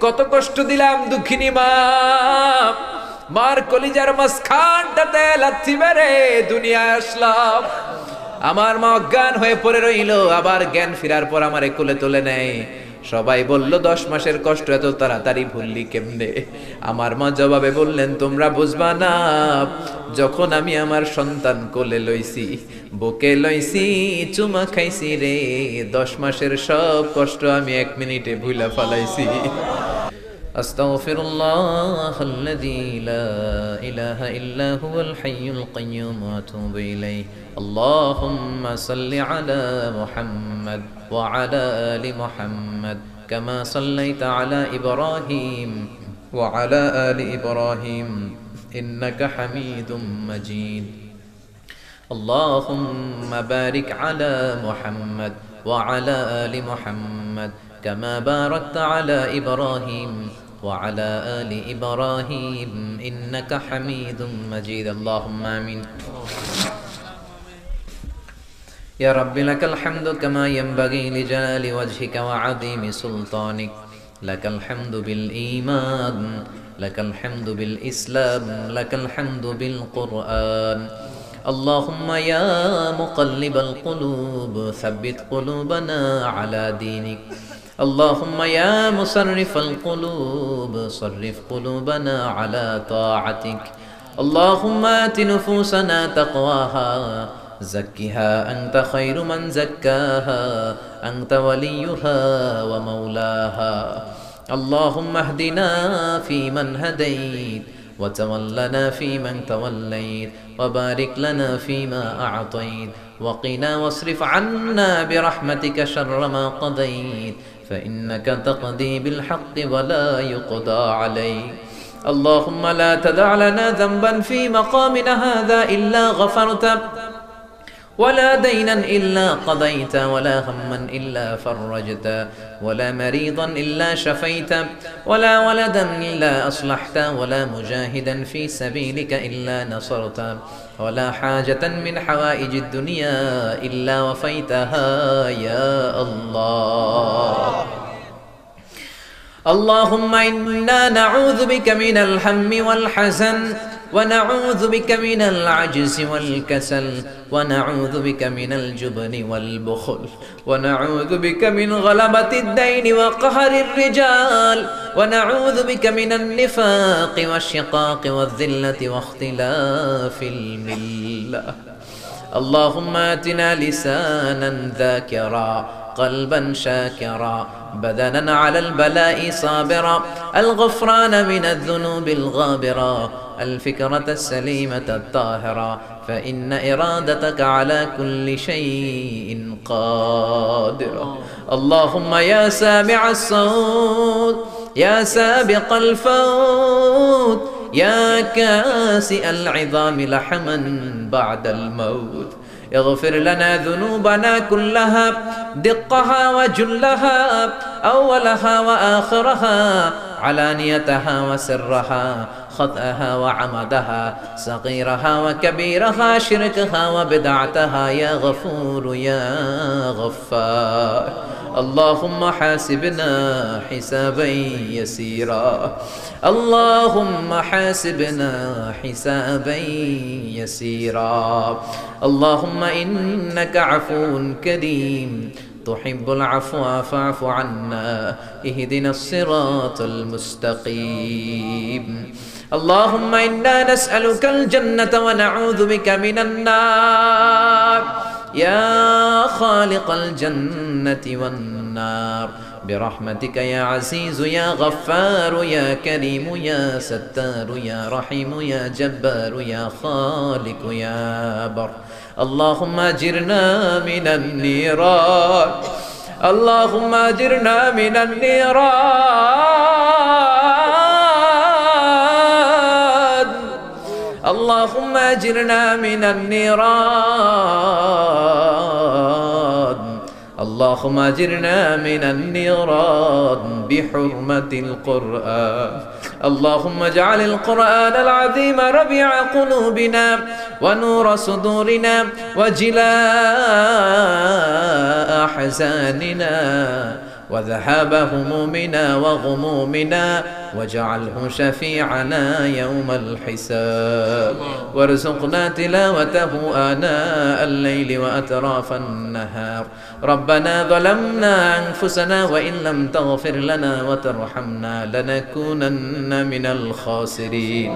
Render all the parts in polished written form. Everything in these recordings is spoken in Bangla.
কত কষ্ট দিলাম দুঃখিনী মা, মার কলিজার মাঝখানটাতে লাথি মেরে দুনিয়ায় আসলাম। আমার মা অজ্ঞান হয়ে পড়ে রইল, আবার জ্ঞান ফেরার পর আমারে কোলে তুলে নেয়। সবাই বলল 10 মাসের কষ্ট এত তাড়াতাড়ি ভুললি কেমনে? আমার মা জবাবে বললেন, তোমরা বুঝবা না, যখন আমি আমার সন্তান কোলে লইছি, বুকে লইছি, চুমা খাইছি রে, 10 মাসের সব কষ্ট আমি 1 মিনিটে ভুলা ফেলাইছি। আস্তাগফিরুল্লাহ আল্লাযী লা ইলাহা ইল্লা হুয়াল হাইয়ুল কাইয়্যুম ওয়া আতুবু ইলাইহি। আল্লাহুম্মা সাল্লি আলা মুহাম্মাদ ওয়া আলা আলি মুহাম্মাদ কামা সাল্লাইতা আলা ইব্রাহিম ওয়া আলা আলি ইব্রাহিম ইন্নাকা হামিদুম মাজিদ। আল্লাহুম্মা বারিক আলা মুহাম্মাদ ওয়া আলা আলি মুহাম্মাদ কামা বারাকতা আলা ইব্রাহিম وعلى آل إبراهيم إنك حميد مجيد اللهم آمين يا رب لك الحمد كما ينبغي لجلال وجهك وعظيم سلطانك لك الحمد بالإيمان لك الحمد بالإسلام لك الحمد بالقرآن اللهم يا مقلب القلوب ثبت قلوبنا على دينك اللهم يا مصرف القلوب صرف قلوبنا على طاعتك اللهم آت نفوسنا تقواها زكها أنت خير من زكاها أنت وليها ومولاها اللهم اهدنا فيمن هديت وتولنا فيمن توليت وبارك لنا فيما أعطيت وقنا واصرف عنا برحمتك شر ما قضيت فإنك تقضي بالحق ولا يقضى عليك اللهم لا تدع لنا ذنبا في مقامنا هذا إلا غفرته ولا دينا إلا قضيت ولا هما إلا فرجت ولا مريضا إلا شفيت ولا ولدا إلا أصلحت ولا مجاهدا في سبيلك إلا نصرت ولا حاجة من حوائج الدنيا إلا وفيتها يا الله اللهم إنا نعوذ بك من الهم والحزن ونعوذ بك من العجز والكسل ونعوذ بك من الجبن والبخل ونعوذ بك من غلبة الدين وقهر الرجال ونعوذ بك من النفاق والشقاق والذلة واختلاف الملة اللهم آتنا لسانا ذاكرا قلبا شاكرا بدنا على البلاء صابرا الغفران من الذنوب الغابرا الفكرة السليمة الطاهرة فإن إرادتك على كل شيء قادرة اللهم يا سامع الصوت يا سابق الفوت يا كاسئ العظام لحما بعد الموت اغفر لنا ذنوبنا كلها دقها وجلها أولها وآخرها علانيتها وسرها خطأها وعمدها صغيرها وكبيرها شركها وبدعتها يا غفور يا غفار اللهم حاسبنا حسابا يسيرا اللهم حاسبنا حسابا يسيرا اللهم إنك عفو كريم تحب العفو فاعف عنا اهدنا الصراط المستقيم اللهم إنا نسألك الجنة ونعوذ بك من النار يا خالق الجنة والنار برحمتك يا عزيز يا غفار يا كريم يا ستار يا رحيم يا جبار يا خالق يا بر اللهم أجرنا من النيران اللهم أجرنا من النيران اللهم أجرنا من النيران اللهم أجرنا من النيران بحرمة القرآن اللهم اجعل القرآن العظيم ربيع قلوبنا ونور صدورنا وجلاء أحزاننا وذهاب همومنا وغمومنا واجعله شفيعنا يوم الحساب وارزقنا تلاوته آناء الليل وأطراف النهار ربنا ظلمنا أنفسنا وإن لم تغفر لنا وترحمنا لنكونن من الخاسرين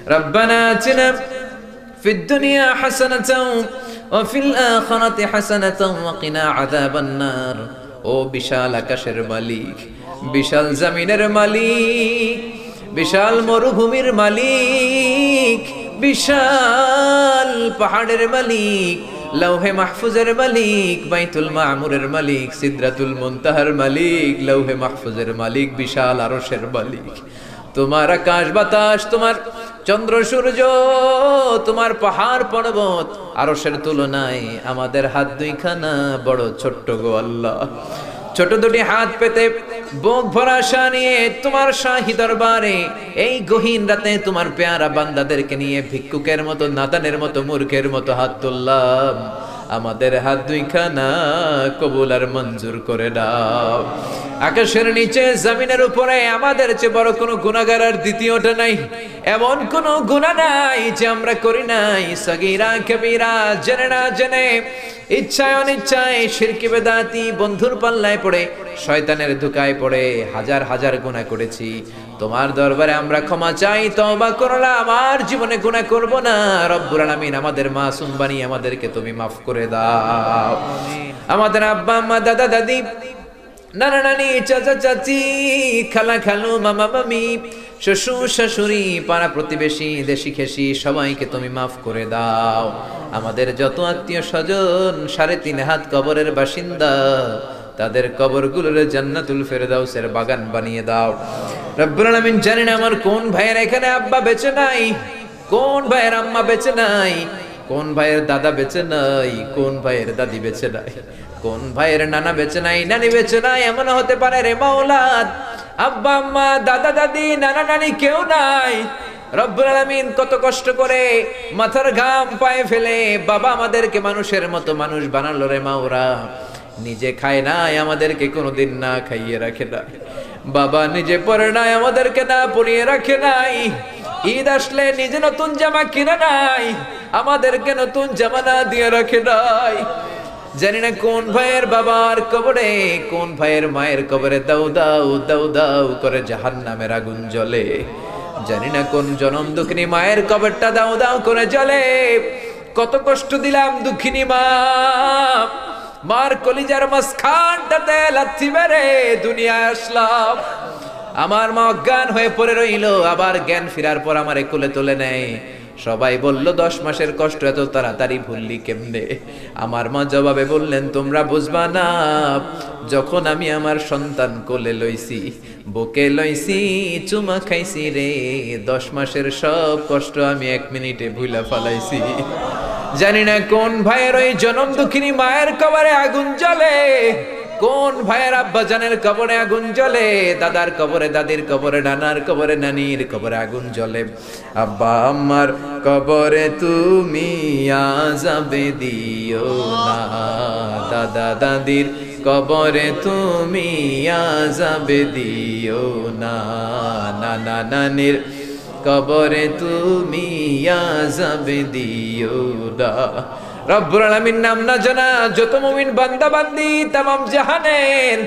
ربنا آتنا في الدنيا حسنة وفي الآخرة حسنة وقنا عذاب النار ও বিশাল আকাশের মালিক, বিশাল জমিনের মালিক, বিশাল মরুভূমির মালিক, বিশাল পাহাড়ের মালিক, লৌহে মাহফুজের মালিক, বাইতুল মামুরের মালিক, সিদরাতুল মুনতাহার মালিক, লৌহে মাহফুজের মালিক, বিশাল আরশের মালিক। তোমার আকাশ বাতাস, তোমার চন্দ্র সূর্য, তোমার পাহাড় পর্বত আরশের তুলনায় আমাদের হাত দুইখানা বড় ছোট্ট গো আল্লাহ। ছোট দুটি হাত পেতে বুক ভরা আশা নিয়ে তোমার শাহী দরবারে এই গহীন রাতে তোমার পেয়ারা বান্দাদেরকে নিয়ে ভিক্ষুকের মতো, নাদানের মতো, মূর্খের মতো হাত তুললাম। আমাদের হাত দুইখানা কবুল আর মঞ্জুর করে দাও। আকাশের নিচে জমিনের উপরে আমাদের চেয়ে বড় কোনো গুনাহগার আর দ্বিতীয়টা নাই। এমন কোনো গুনাহ নাই যে আমরা করি নাই, সগীরা কবিরা, জেনে না জেনে, ইচ্ছায় অনিচ্ছায়, শিরকি বেদাতি, বন্ধুর পাল্লায় পড়ে, শয়তানের ধোঁকায় পড়ে হাজার হাজার গুনাহ করেছি। তোমার দরবারে আমরা ক্ষমা চাই, তওবা করলাম, আর জীবনে গুনাহ করব না। রব্বুল আলামিন আমাদের মাসুম বানিয়ে আমাদেরকে তুমি মাফ করে দাও। আমাদের আব্বা আম্মা, দাদা দাদি, নানা নানি, চাচা চাচি, খালা খালু, মামা মামি, শ্বশুর শাশুড়ি, পাড়া প্রতিবেশী, দেশি খেসি, সবাইকে তুমি মাফ করে দাও। আমাদের যত আত্মীয় স্বজন 3.5 হাত কবরের বাসিন্দা, তাদের কবরগুলোর জান্নাতুল ফেরদাউসের বাগান বানিয়ে দাও। রব্বুল আলামিন, জানি না আমার কোন ভাইয়ের এখানে আব্বা বেঁচে নাই, কোন ভাইয়ের আম্মা বেঁচে নাই, কোন ভাইয়ের দাদা বেঁচে নাই, কোন ভাইয়ের দাদি বেঁচে নাই, কোন ভাইয়ের নানা বেঁচে নাই, নানি বেঁচে নাই। এমন হতে পারে রে মাওলাদ, আব্বা আম্মা, দাদা দাদি, নানা নানি কেউ নাই। রব্বুল আলামিন, কত কষ্ট করে মাথার ঘাম পায়ে ফেলে বাবা আমাদেরকে মানুষের মতো মানুষ বানালো রে মাওরা। নিজে খায় নাই, আমাদেরকে কোনোদিন না খাইয়ে রাখে নাই। বাবা নিজে পরে নাই, আমাদেরকে না পরিয়ে রাখে নাই। ঈদ আসলে নিজে নতুন জামা কিনে নাই, আমাদেরকে নতুন জামা না দিয়ে রাখে নাই। জানি না কোন ভাইয়ের বাবার কবরে, কোন ভাইয়ের মায়ের কবরে দাউ দাউ দাউ দাউ করে জাহান্নামের আগুন জ্বলে। জানি না কোন জনম দুঃখিনী মায়ের কবরটা দাউ দাউ করে জ্বলে। কত কষ্ট দিলাম দুঃখিনী মা, মার কলিজার মাঝখানটাতে লাথি মেরে দুনিয়ায় আসলাম। আমার মা অজ্ঞান হয়ে পড়ে রইল, আবার জ্ঞান ফেরার পর আমার কোলে তুলে নেয়। সবাই বলল 10 মাসের কষ্ট এত তাড়াতাড়ি ভুললি কেমনে? আমার মা জবাবে বললেন, তোমরা বুঝবা না, যখন আমি আমার সন্তান কোলে লইছি, বুকে লইছি, চুমা খাইছি রে, 10 মাসের সব কষ্ট আমি 1 মিনিটে ভুলা ফালাইছি। জানি না কোন ভাইয়ের ওই জনম দুঃখিনী মায়ের কবরে আগুন জ্বলে, কোন ভাইয়ের আব্বা জানের কবরে আগুন জ্বলে, দাদার কবরে, দাদির কবরে, নানার কবরে, নানির কবরে আগুন জ্বলে। আব্বা আম্মার কবরে তুমি আযাবে দিও না, দাদা দাদির কবরে তুমি আযাবে দিও না, নানা নানির কবরে তুমি আযাবে দিও না। রব্বুল আলামিন নাম না জানা যত মুমিন বান্দা বান্দি তামাম জাহানের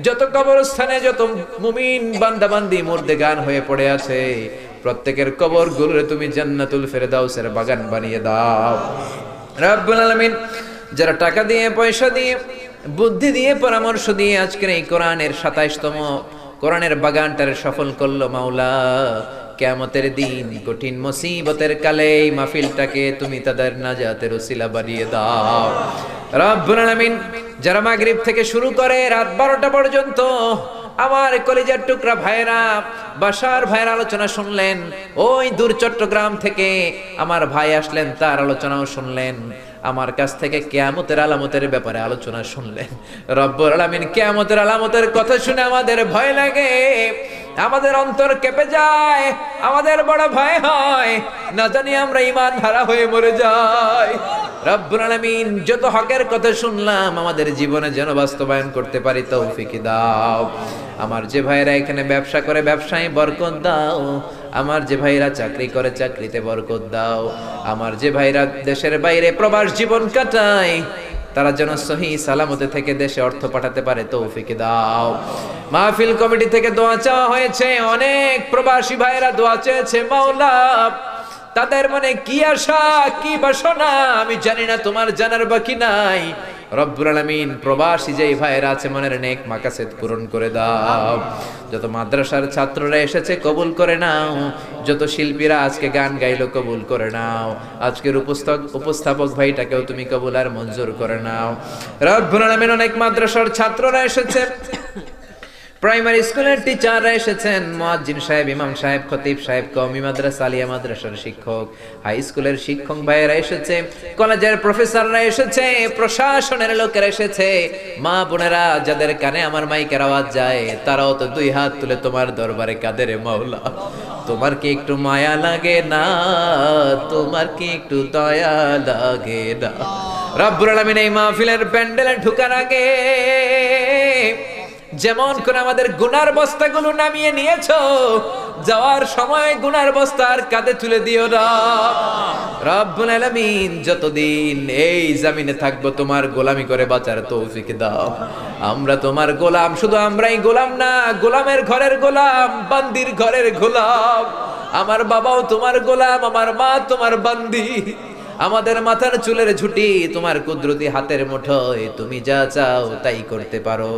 যত কবরস্থানে যত মুমিন বান্দা বান্দি মুর্দেগান হয়ে পড়ে আছে, প্রত্যেকের কবরগুলোরে তুমি জান্নাতুল ফেরদাউসের বাগান বানিয়ে দাও। রব্বুল আলামিন, যারা টাকা দিয়ে, পয়সা দিয়ে, বুদ্ধি দিয়ে, পরামর্শ দিয়ে আজকের এই কোরআনের 27তম কোরআনের বাগানটারে সফল করলো মাওলা, কিয়ামতের দিন কঠিন মুসিবতের কালে এই মাহফিলটাকে তুমি তাদের নাজাতের ওসিলা বানিয়ে দাও। রব্বুল আলামিন, যারা মাগরিব থেকে শুরু করে রাত 12টা পর্যন্ত আমার কলিজার টুকরা ভাইরা, বাসার ভাইয়ের আলোচনা শুনলেন, ওই দূর চট্টগ্রাম থেকে আমার ভাই আসলেন, তার আলোচনাও শুনলেন, আমার কাছ থেকে কিয়ামতের আলামতের ব্যাপারে আলোচনা শুনলেন। রব্বুল আলামিন, কিয়ামতের আলামতের কথা শুনে আমাদের ভয় লাগে, আমাদের অন্তর কেঁপে যায়, আমাদের বড় ভয় হয়, না জানি আমরা ঈমান হারা হয়ে মরে যাই। রব্বুল আলামিন যত হকের কথা শুনলাম আমাদের জীবনে যেন বাস্তবায়ন করতে পারি তৌফিক দাও। আমার যে ভাইরা এখানে ব্যবসা করে ব্যবসায় বরকত দাও, আমার যে ভাইরা চাকরি করে চাকরিতে বরকত দাও, আমার যে ভাইরা দেশের বাইরে প্রবাস জীবন কাটায় তারা যেন সহি সালামতে থেকে দেশে অর্থ পাঠাতে পারে তৌফিক দাও। মাহফিল কমিটি থেকে দোয়া চাওয়া হয়েছে, অনেক প্রবাসী ভাইরা দোয়া চেয়েছে। মাওলা তাদের মনে কি আশা কি বাসনা আমি জানি না, তোমার জানার বাকি নাই। রব্বুল আলামিন প্রবাসী যেই ভাইরা আছে মনের নেক মাকাসেদ পূরণ করে দাও। যত মাদ্রাসার ছাত্ররা এসেছে কবুল করে নাও, যত শিল্পীরা আজকে গান গাইলো কবুল করে নাও, আজকের উপস্থাপক ভাইটাকেও তুমি কবুল আর মঞ্জুর করে নাও। রব্বুল আলামিন অনেক মাদ্রাসার ছাত্ররা এসেছে, প্রাইমারি স্কুলের টিচাররা এসেছেন, মুয়াজ্জিন সাহেব, ইমাম সাহেব, খতিব সাহেব, কওমি মাদ্রাসা, আলিয়া মাদ্রাসার শিক্ষক, হাই স্কুলের শিক্ষক ভাইয়েরা এসেছে, কলেজের প্রফেসররা এসেছে, প্রশাসনের লোকেরা এসেছে, মা বোনেরা যাদের কানে আমার মাইকের আওয়াজ যায় তারাও তো দুই হাত তুলে তোমার দরবারে কাঁদে রে মাওলা। তোমার কি একটু মায়া লাগে না? তোমার কি একটু দয়া লাগে না? রব্বুল আলামিন এই মাহফিলের প্যান্ডেলে ঢোকার আগে যেমন করে আমাদের গুনার বস্তাগুলো নামিয়ে নিয়েছো, যাওয়ার সময় গুনার বস্তা আর কাঁধে তুলে দিও না। রব্বুল আলামিন যতদিন এই জমিনে থাকবো তোমার গোলামি করে বাঁচার তৌফিক দাও। আমরা তোমার গোলাম, শুধু আমরাই গোলাম না, গোলামের ঘরের গোলাম, বান্দির ঘরের গোলাম। আমার বাবাও তোমার গোলাম, আমার মা তোমার বান্দি। আমাদের মাথার চুলের ঝুঁটি তোমার কুদরতি হাতের মুঠোয়, তুমি যা চাও তাই করতে পারো।